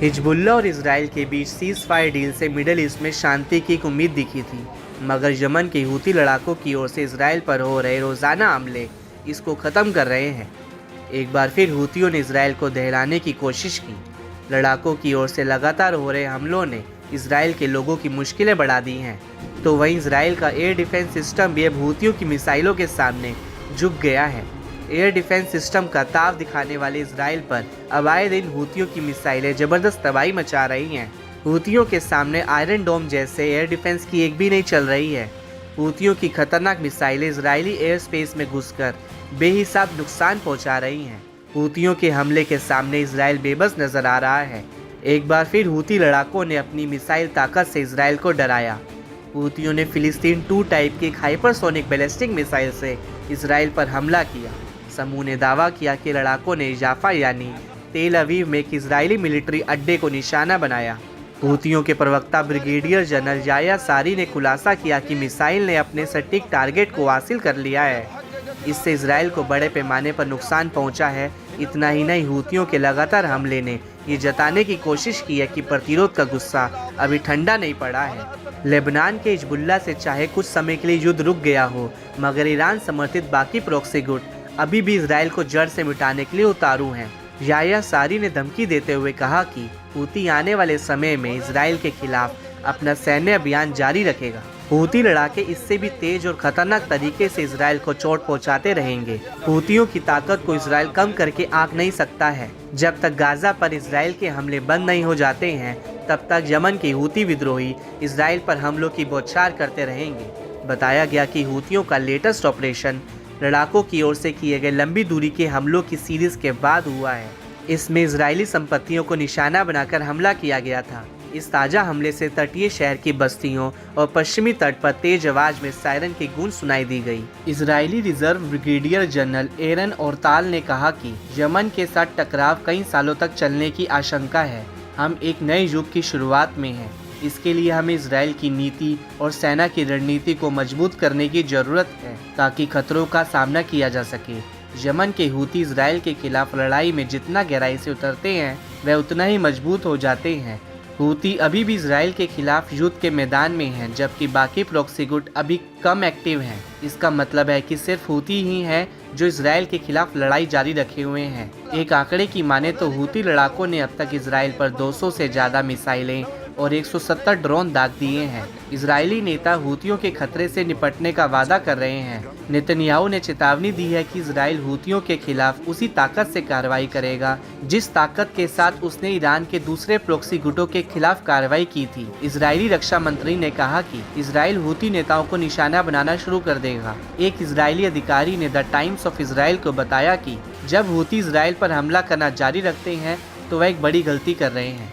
Hezbollah और Israel के बीच seize fire deal से मिडल ईस्ट में शांति की एक उम्मीद दिखी थी, मगर यमन के हूती लड़ाकों की ओर से इसराइल पर हो रहे रोज़ाना हमले इसको ख़त्म कर रहे हैं। एक बार फिर हूतियों ने इसराइल को दहलाने की कोशिश की। लड़ाकों की ओर से लगातार हो रहे हमलों ने इसराइल के लोगों की मुश्किलें बढ़ा दी हैं, तो वहीं इसराइल का एयर डिफेंस सिस्टम भी अब हूतियों की मिसाइलों के सामने झुक गया है। एयर डिफेंस सिस्टम का ताव दिखाने वाले इसराइल पर अब आए दिन हूतियों की मिसाइलें ज़बरदस्त तबाही मचा रही हैं। हूतियों के सामने आयरन डोम जैसे एयर डिफेंस की एक भी नहीं चल रही है। हूतियों की खतरनाक मिसाइलें इजरायली एयर स्पेस में घुसकर बेहिसाब नुकसान पहुंचा रही हैं। हूतियों के हमले के सामने इसराइल बेबस नजर आ रहा है। एक बार फिर हूती लड़ाकों ने अपनी मिसाइल ताकत से इसराइल को डराया। हूतियों ने फिलिस्तीन 2 टाइप की एक हाइपरसोनिक बैलिस्टिक मिसाइल से इसराइल पर हमला किया। समूह ने दावा किया कि लड़ाकों ने जाफा यानी तेल अवीव में एक इजरायली मिलिट्री अड्डे को निशाना बनाया। हूतियों के प्रवक्ता ब्रिगेडियर जनरल याह्या सारी ने खुलासा किया कि मिसाइल ने अपने सटीक टारगेट को हासिल कर लिया है। इससे इसराइल को बड़े पैमाने पर नुकसान पहुंचा है। इतना ही नहीं, हूतियों के लगातार हमले ने ये जताने की कोशिश की है कि प्रतिरोध का गुस्सा अभी ठंडा नहीं पड़ा है। लेबनान के हिजबुल्लाह से चाहे कुछ समय के लिए युद्ध रुक गया हो, मगर ईरान समर्थित बाकी प्रॉक्सी गुट अभी भी इसराइल को जड़ से मिटाने के लिए उतारू हैं। याह्या सारी ने धमकी देते हुए कहा कि हूती आने वाले समय में इसराइल के खिलाफ अपना सैन्य अभियान जारी रखेगा। हूती लड़ाके इससे भी तेज और खतरनाक तरीके से इसराइल को चोट पहुंचाते रहेंगे। हूतियों की ताकत को इसराइल कम करके आंक नहीं सकता है। जब तक गाजा पर इसराइल के हमले बंद नहीं हो जाते हैं, तब तक यमन के हूती विद्रोही इसराइल पर हमलों की बौछार करते रहेंगे। बताया गया कि हूतियों का लेटेस्ट ऑपरेशन लड़ाकों की ओर से किए गए लंबी दूरी के हमलों की सीरीज के बाद हुआ है। इसमें इजरायली संपत्तियों को निशाना बनाकर हमला किया गया था। इस ताज़ा हमले से तटीय शहर की बस्तियों और पश्चिमी तट पर तेज आवाज में सायरन की गूंज सुनाई दी गई। इजरायली रिजर्व ब्रिगेडियर जनरल एरन ओरताल ने कहा कि यमन के साथ टकराव कई सालों तक चलने की आशंका है। हम एक नए युग की शुरुआत में हैं। इसके लिए हमें इसराइल की नीति और सेना की रणनीति को मजबूत करने की जरूरत है, ताकि खतरों का सामना किया जा सके। यमन के हूती इसराइल के खिलाफ लड़ाई में जितना गहराई से उतरते हैं, वह उतना ही मजबूत हो जाते हैं। हूती अभी भी इसराइल के खिलाफ युद्ध के मैदान में हैं, जबकि बाकी प्रॉक्सी गुट अभी कम एक्टिव हैं। इसका मतलब है कि सिर्फ हूती ही हैं जो इसराइल के खिलाफ लड़ाई जारी रखे हुए हैं। एक आंकड़े की माने तो हूती लड़ाकों ने अब तक इसराइल पर 200 से ज़्यादा मिसाइलें और 170 ड्रोन दाग दिए हैं। इजरायली नेता हूतियों के खतरे से निपटने का वादा कर रहे हैं। नेतन्याहू ने चेतावनी दी है कि इजराइल हूतियों के खिलाफ उसी ताकत से कार्रवाई करेगा जिस ताकत के साथ उसने ईरान के दूसरे प्रॉक्सी गुटों के खिलाफ कार्रवाई की थी। इजरायली रक्षा मंत्री ने कहा कि इजराइल हूती नेताओं को निशाना बनाना शुरू कर देगा। एक इजरायली अधिकारी ने द टाइम्स ऑफ इसराइल को बताया कि जब हूती इसराइल पर हमला करना जारी रखते हैं तो वह एक बड़ी गलती कर रहे हैं।